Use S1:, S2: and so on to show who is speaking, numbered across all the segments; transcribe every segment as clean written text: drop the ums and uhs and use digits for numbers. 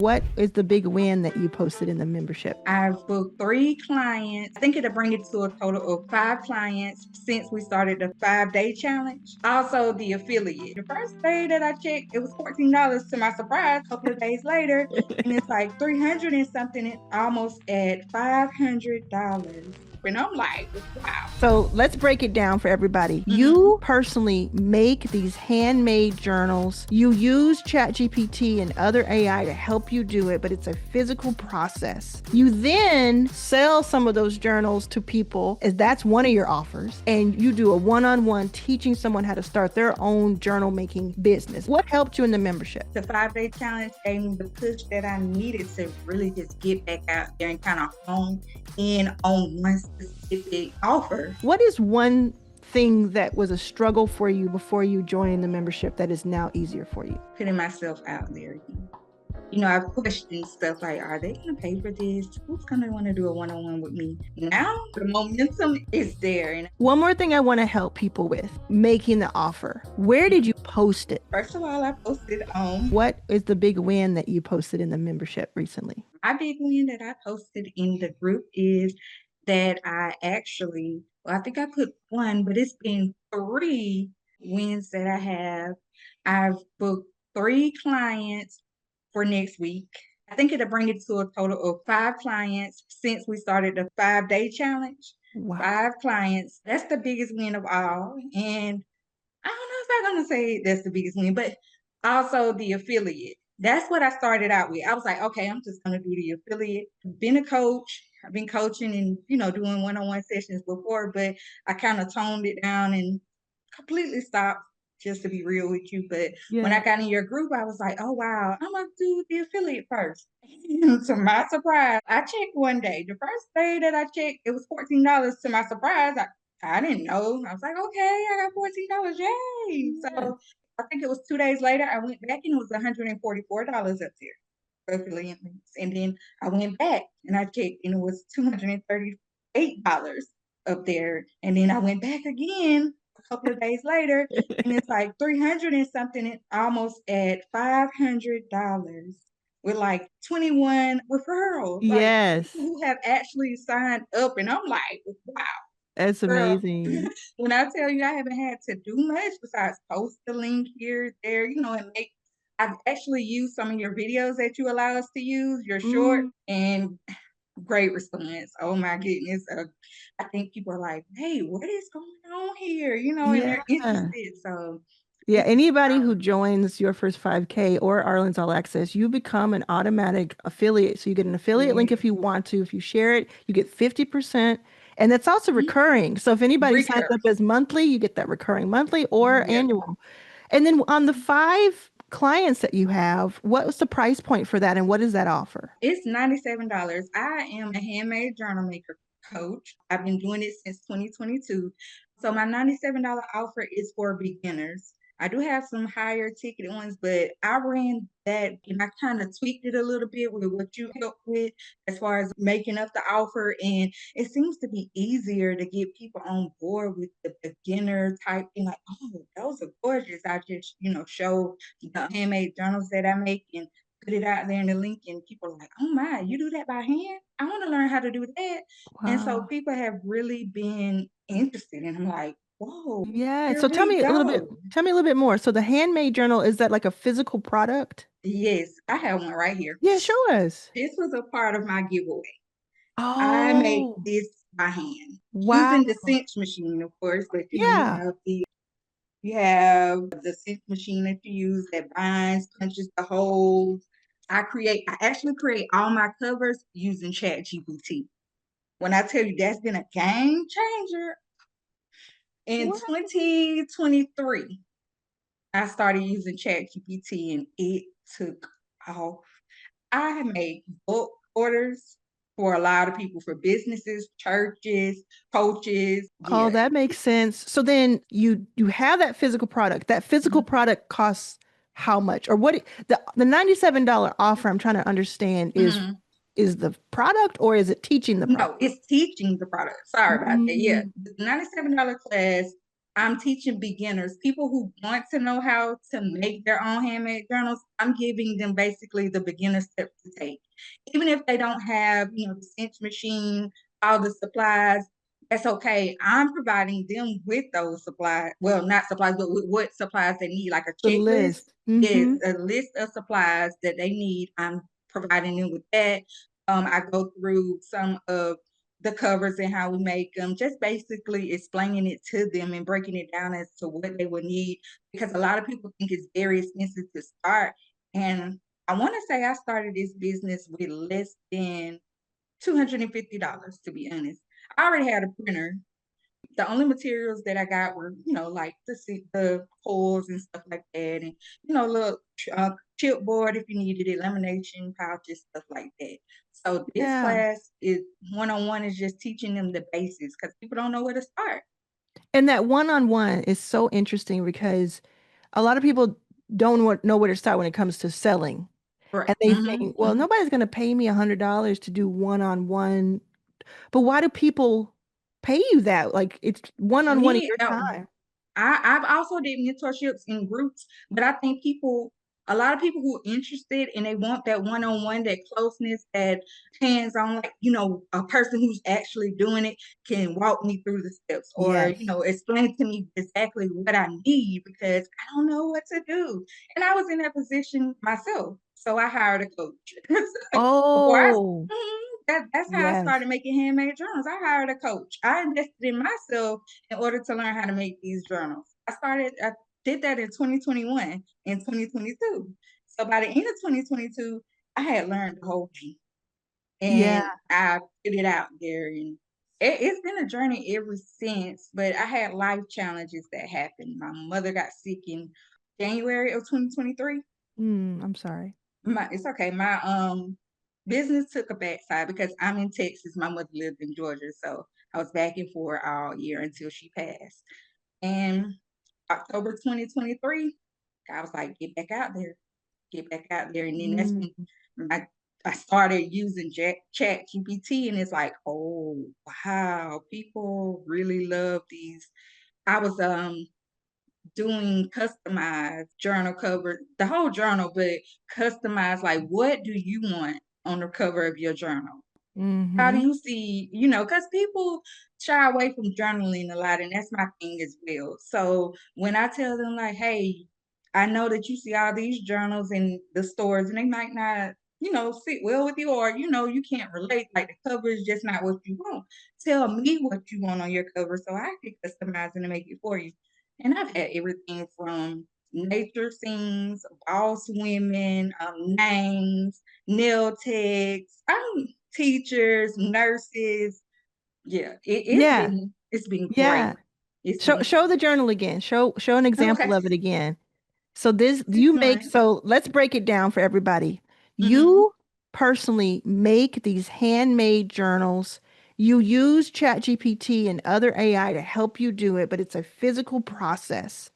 S1: What is the big win that you posted in the membership?
S2: I've booked 3 clients. I think it'll bring it to a total of 5 clients since we started the 5-day challenge. Also, the affiliate. The first day that I checked, it was $14 to my surprise. A couple of days later, and it's like 300 and something, almost at $500. And I'm like, wow.
S1: So let's break it down for everybody. You personally make these handmade journals. You use ChatGPT and other AI to help you do it, but it's a physical process. You then sell some of those journals to people, as that's one of your offers, and you do a one-on-one teaching someone how to start their own journal making business. What helped you in the membership?
S2: The 5-day challenge gave me the push that I needed to really just get back out there and kind of hone in on one specific offer.
S1: What is one thing that was a struggle for you before you joined the membership that is now easier for you?
S2: Putting myself out there. I've questioned stuff like, are they going to pay for this? Who's going to want to do a one-on-one with me? Now, the momentum is there. And
S1: one more thing I want to help people with, making the offer. Where did you post it?
S2: First of all, I posted on.
S1: What is the big win that you posted in the membership recently?
S2: My big win that I posted in the group is that I think I put 1, but it's been 3 wins that I have. I've booked 3 clients for next week. I think it'll bring it to a total of 5 clients since we started the 5-day challenge.
S1: Wow.
S2: 5 clients. That's the biggest win of all. And I don't know if I'm going to say that's the biggest win, but also the affiliate. That's what I started out with. I was like, okay, I'm just going to do the affiliate. I've been a coach. I've been coaching and, doing one-on-one sessions before, but I kind of toned it down and completely stopped, just to be real with you. But when I got in your group, I was like, oh, wow, I'm going to do the affiliate first. And to my surprise, I checked one day. The first day that I checked, it was $14. To my surprise, I didn't know. I was like, okay, I got $14. Yay. So I think it was 2 days later, I went back and it was $144 up there for affiliate links. And then I went back and I checked and it was $238 up there. And then I went back again a couple of days later and it's like 300 and something, almost at $500 with like 21 referrals.
S1: Yes.
S2: Like, who have actually signed up. And I'm like, wow.
S1: That's amazing.
S2: Girl, when I tell you I haven't had to do much besides post the link here, there, and I've actually used some of your videos that you allow us to use, your short, and great response. Oh my goodness. I think people are like, hey, what is going on here? And they're interested. So
S1: yeah, anybody who joins your first 5K or Arlan's All Access, you become an automatic affiliate. So you get an affiliate link if you want to. If you share it, you get 50%. And that's also recurring. So if anybody signs up as monthly, you get that recurring monthly or annual. And then on the 5 clients that you have, what was the price point for that and what is that offer?
S2: It's $97. I am a handmade journal maker coach. I've been doing it since 2022. So my $97 offer is for beginners. I do have some higher ticketed ones, but I ran that and I kind of tweaked it a little bit with what you helped with as far as making up the offer. And it seems to be easier to get people on board with the beginner type thing. Like, oh, those are gorgeous. I just, show the handmade journals that I make and put it out there in the link and people are like, oh my, you do that by hand? I want to learn how to do that. Wow. And so people have really been interested and I'm like, whoa.
S1: Yeah. So tell me a little bit more. So the handmade journal, is that like a physical product?
S2: Yes, I have one right here.
S1: Yeah, show us.
S2: This was a part of my giveaway.
S1: Oh.
S2: I made this by hand.
S1: Wow.
S2: Using the cinch machine, of course, but you have the cinch machine that you use that binds, punches the holes. I actually create all my covers using ChatGPT. When I tell you that's been a game changer, in 2023, I started using ChatGPT and it took off. I have made book orders for a lot of people, for businesses, churches, coaches.
S1: Oh, that makes sense. So then you have that physical product. That physical product costs how much? Or what the $97 offer I'm trying to understand is the product or is it teaching the product?
S2: No, it's teaching the product. Sorry about that. Yeah. The $97 class, I'm teaching beginners, people who want to know how to make their own handmade journals. I'm giving them basically the beginner steps to take. Even if they don't have, the cinch machine, all the supplies, that's okay. I'm providing them with those supplies. Well, not supplies, but with what supplies they need, like a
S1: The
S2: checklist.
S1: list.
S2: Yes,
S1: Mm-hmm.
S2: a list of supplies that they need. I'm providing them with that. I go through some of the covers and how we make them, just basically explaining it to them and breaking it down as to what they would need, because a lot of people think it's very expensive to start. And I want to say I started this business with less than $250, to be honest. I already had a printer. The only materials that I got were, like the pulls and stuff like that, and little chipboard if you needed it, lamination pouches, stuff like that. So this
S1: Yeah.
S2: class is one-on-one, is just teaching them the basics because people don't know where to start.
S1: And that one-on-one is so interesting because a lot of people don't know where to start when it comes to selling.
S2: Right.
S1: And they
S2: Mm-hmm,
S1: think, well,
S2: mm-hmm.
S1: nobody's going to pay me $100 to do one-on-one. But why do people pay you that? Like it's one-on-one of
S2: Me,
S1: your time.
S2: I've also did mentorships in groups, but I think a lot of people who are interested and they want that one-on-one, that closeness, that hands-on, like, a person who's actually doing it can walk me through the steps, or,
S1: Yes.
S2: explain to me exactly what I need because I don't know what to do. And I was in that position myself. So I hired a coach. Before
S1: Oh,
S2: that's how I
S1: yes.
S2: started making handmade journals. I hired a coach. I invested in myself in order to learn how to make these journals. I did that in 2021 and 2022. So by the end of 2022, I had learned the whole thing
S1: Yeah.
S2: and I put it out there. And it's been a journey ever since, but I had life challenges that happened. My mother got sick in January of 2023.
S1: I'm sorry.
S2: It's okay. My business took a backside because I'm in Texas. My mother lived in Georgia, so I was back and forth all year until she passed. And October 2023, I was like, get back out there. And then that's
S1: Mm,
S2: when I started using Chat GPT, and it's like, oh wow, people really love these. I was doing customized journal cover, the whole journal, but customized, like, what do you want on the cover of your journal? How do
S1: mm-hmm.
S2: you see, because people shy away from journaling a lot, and that's my thing as well. So when I tell them, like, hey, I know that you see all these journals in the stores and they might not, sit well with you, or, you can't relate, like the cover is just not what you want. Tell me what you want on your cover so I can customize it and make it for you. And I've had everything from nature scenes, boss women, names, nail techs, teachers, nurses. Yeah,
S1: Yeah.
S2: it's been great.
S1: Yeah.
S2: It's
S1: Show
S2: been
S1: show the journal again. Show an example
S2: okay.
S1: of it again. So this
S2: This
S1: you make
S2: one.
S1: so let's break it down for everybody.
S2: Mm-hmm.
S1: You personally make these handmade journals. You use ChatGPT and other AI to help you do it, but it's a physical process.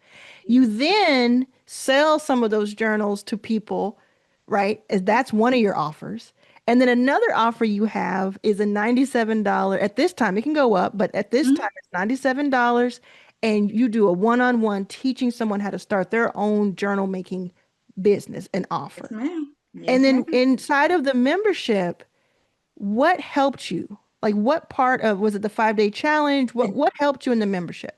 S1: You then sell some of those journals to people, right? As that's one of your offers. And then another offer you have is a $97. At this time, it can go up, but at this
S2: Mm-hmm.
S1: time, it's $97. And you do a one-on-one teaching someone how to start their own journal making business and
S2: Yes,
S1: offer.
S2: ma'am.
S1: And
S2: Yes,
S1: then
S2: ma'am.
S1: inside of the membership, what helped you? Like what part of was it the 5-day challenge? What helped you in the membership?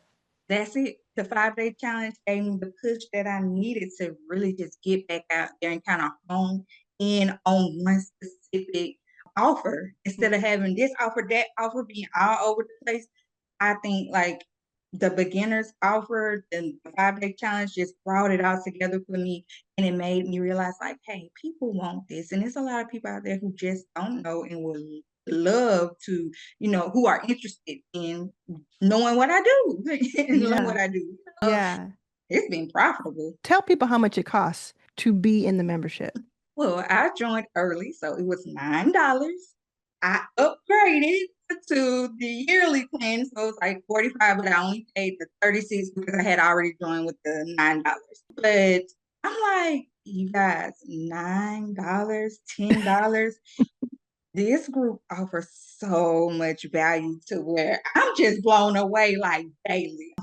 S2: That's it. The 5-day challenge gave me the push that I needed to really just get back out there and kind of hone in on one specific offer instead of having this offer, that offer being all over the place. I think like the beginners offer and the 5-day challenge just brought it all together for me. And it made me realize like, hey, people want this. And there's a lot of people out there who just don't know and would love to, who are interested in knowing what I do and learn
S1: Yeah.
S2: what I do. So
S1: Yeah.
S2: it's been profitable.
S1: Tell people how much it costs to be in the membership.
S2: Well, I joined early, so it was $9. I upgraded to the yearly plan, so it was like 45, but I only paid the 36 because I had already joined with the $9. But I'm like, you guys, $9, $10. This group offers so much value to where I'm just blown away like daily.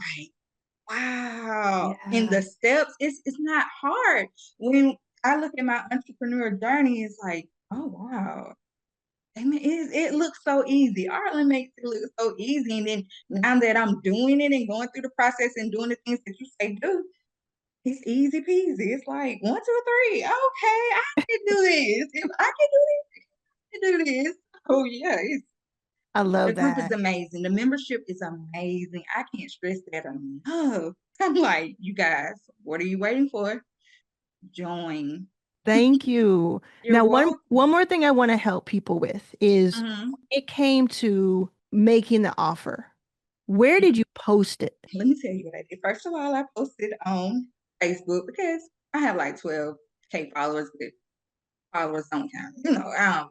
S2: wow. And
S1: Yeah,
S2: the steps, it's not hard. When I look at my entrepreneur journey, it's like, oh wow. I mean, it looks so easy. Arlan makes it look so easy. And then now that I'm doing it and going through the process and doing the things that you say do, it's easy peasy. It's like 1, 2, 3. Okay, I can do this. If I can do this, I can do this. Oh yeah,
S1: I
S2: the
S1: love
S2: group is
S1: that.
S2: amazing. The membership is amazing. I can't stress that enough. I'm like, you guys, what are you waiting for? Join.
S1: Thank you.
S2: You're
S1: Now, one
S2: welcome.
S1: more thing I want to help people with is
S2: Mhm.
S1: when it came to making the offer. Where did you post it?
S2: Let me tell you what I did. First of all, I posted on Facebook because I have like 12K followers, but followers don't count.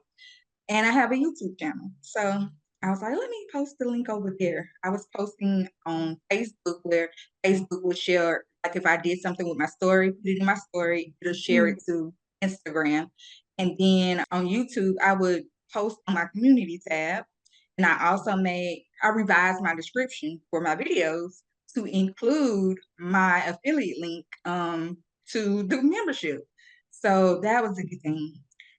S2: And I have a YouTube channel. So I was like, let me post the link over there. I was posting on Facebook where Facebook would share, like if I did something with my story, put it in my story, it'll share
S1: Mm,
S2: it to Instagram. And then on YouTube, I would post on my community tab. And I revised my description for my videos to include my affiliate link to the membership. So that was a good thing.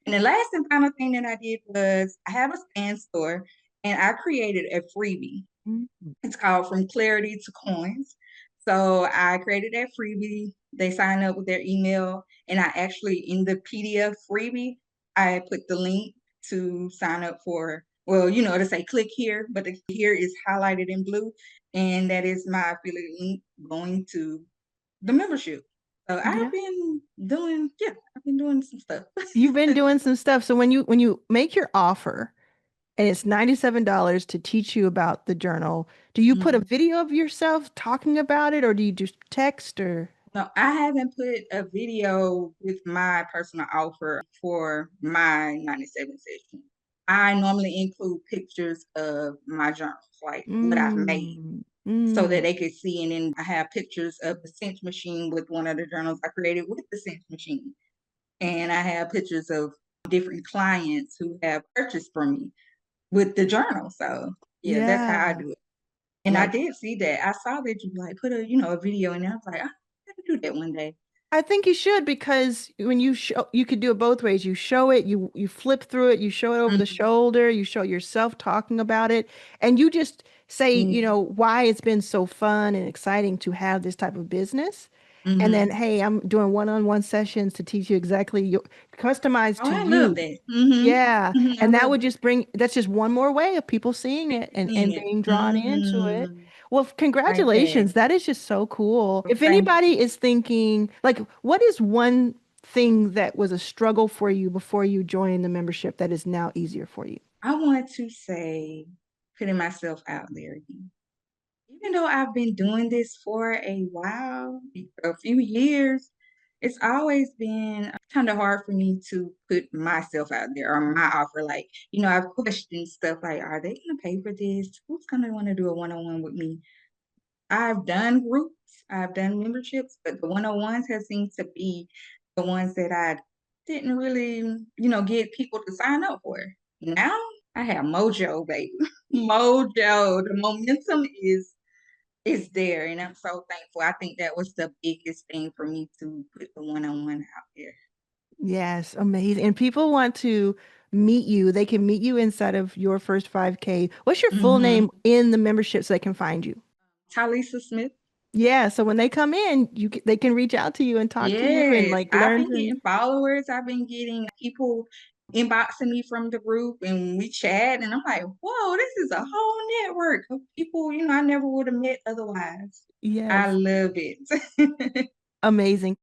S2: And the last and final thing that I did was I have a stand store and I created a freebie.
S1: mm.
S2: It's called From Clarity to Coins. So I created that freebie. They sign up with their email, and I actually, in the PDF freebie, I put the link to sign up for, well, to say click here, but the here is highlighted in blue, and that is my affiliate link going to the membership. So
S1: Yeah.
S2: I've been doing some stuff.
S1: You've been doing some stuff. So when you make your offer and it's $97 to teach you about the journal, do you put a
S2: Mhm.
S1: video of yourself talking about it or do you just text or
S2: No, I haven't put a video with my personal offer for my 97 session. I normally include pictures of my journals, like what I've made,
S1: mm,
S2: so that
S1: mm,
S2: they could see. And then I have pictures of the cinch machine with one of the journals I created with the cinch machine. And I have pictures of different clients who have purchased from me with the journal. So yeah, that's how I
S1: yeah.
S2: do it.
S1: I
S2: And I
S1: like
S2: did see that. I saw that you like put a video in there. I was like, I gotta do that one day.
S1: I think you should because when you show, you could do it both ways. You show it, you flip through it, you show it over the
S2: Mhm.
S1: shoulder, you show yourself talking about it, and you just say,
S2: Mhm.
S1: why it's been so fun and exciting to have this type of business. And then,
S2: Mhm.
S1: hey, I'm doing one-on-one sessions to teach you exactly customized
S2: Oh,
S1: to
S2: I love
S1: you.
S2: that. Mhm.
S1: Yeah.
S2: Mhm, I
S1: And that
S2: love
S1: would just that's just one more way of people seeing it and
S2: seeing it.
S1: being drawn into it.
S2: Mhm.
S1: Well,
S2: Right back.
S1: congratulations. That is just so cool.
S2: Well,
S1: If
S2: thank
S1: anybody
S2: you.
S1: is thinking, like, what is one thing that was a struggle for you before you joined the membership that is now easier for you?
S2: I want to say putting myself out there again. Even though I've been doing this for a while, a few years, it's always been kind of hard for me to put myself out there or my offer. Like, I've questioned stuff like, are they going to pay for this? Who's going to want to do a one-on-one with me? I've done groups, I've done memberships, but the one-on-ones have seemed to be the ones that I didn't really, get people to sign up for. Now I have mojo, baby. Mojo. The momentum is there, and I'm so thankful. I think that was the biggest thing for me to put the one-on-one out there.
S1: Yes, amazing. And people want to meet you. They can meet you inside of your first 5K. What's your full
S2: Mm-hmm.
S1: name in the membership so they can find you?
S2: Talisa Smith.
S1: Yeah, so when they come in, they can reach out to you and talk to you and
S2: Yes,
S1: like
S2: I've
S1: learn
S2: been
S1: from you.
S2: getting followers. I've been getting people inboxing me from the group and we chat and I'm like, whoa, this is a whole network of people, I never would have met otherwise. I
S1: Yes,
S2: love it.
S1: amazing.